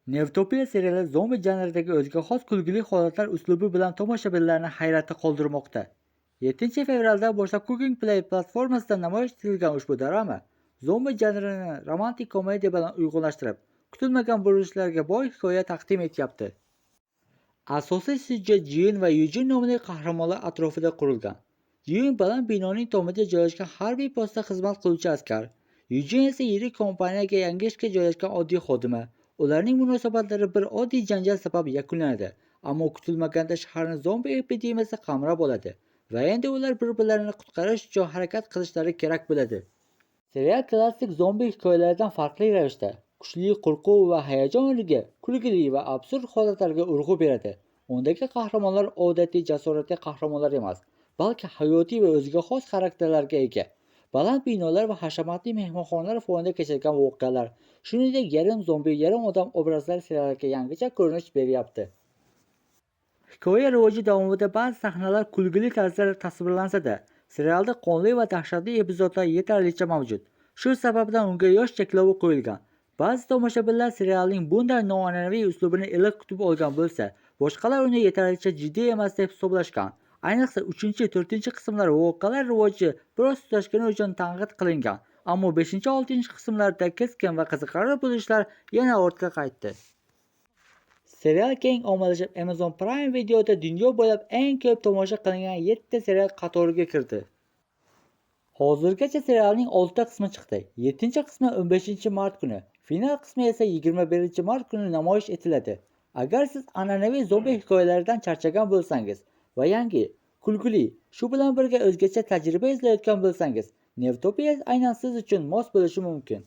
Newtopia seriali zombi janridagi o'ziga xos kulgili holatlar uslubi bilan tomoshabinlarni hayratda qoldirmoqda. 7 fevraldan boshlab Cooking Play platformasida namoyish etilgan ushbu drama zombi janrini romantik komediya bilan uyg'unlashtirib, kutilmagan burilishlarga boy hikoya taqdim etyapti. Asosiy syujet Jin va Yujin nomli qahramonlar atrofida qurilgan. Jin baland binoning tomida joylashgan harbiy postda xizmat qiluvchi askar. Yujin esa yirik kompaniyaga yangi ishga joylashgan oddiy xodima. Ularning munosabatlari bir oddiy janjal sabab yakunlanadi, ammo kutilmaganda shaharni zombi epidemiyasi qamrab oladi va endi ular bir-birlarini qutqarish uchun harakat qilishlari kerak bo'ladi. Serial klassik zombi hikoyalaridan farqli ravishda kuchli qo'rquv va hayajonligi, kulgili va absurd holatlarga urg'u beradi. Undagi qahramonlar odatiy jasoratli qahramonlar emas, balki hayotiy va o'ziga xos xarakterlarga ega. Baland binolar va hashamatli mehmonxonalar fonida kechadigan voqealar, shuningdek yarim zombi, yarim odam obrazlari serialga yangicha ko'rinish beryapti. Hikoya rivoji davomida ba'zi sahnalar kulgili tarzda tasvirlansa-da, serialda qonli va dahshatli epizodlar yetarlicha mavjud. Shu sababdan unga yosh cheklovi qo'yilgan. Ba'zi tomoshabinlar serialning bunday noan'anaviy uslubini iliq kutib olgan bo'lsa, boshqalar uni yetarlicha jiddiy emas deb hisoblashgan. Ayniqsa 3-4 qismlar voqealar rivoji biroz tutashgani uchun tanqid qilingan. Ammo 5-6 qismlarda keskin va qiziqarli bo'lishlar yana ortga qaytdi. Serial keng ommalashib, Amazon Prime Videoda dunyo bo'ylab eng ko'p tomosha qilingan 7 serial qatoriga kirdi. Hozirgacha serialning 6 qismi chiqdi. 7-qismi 15-mart kuni, final qismi esa 21-mart kuni namoyish etiladi. Agar siz an'anaviy zombi hikoyalaridan charchagan bo'lsangiz va yangi, kulgili, shu bilan birga o'zgacha tajriba izlayotgan bo'lsangiz, Newtopia aynan siz uchun mos bo'lishi mumkin.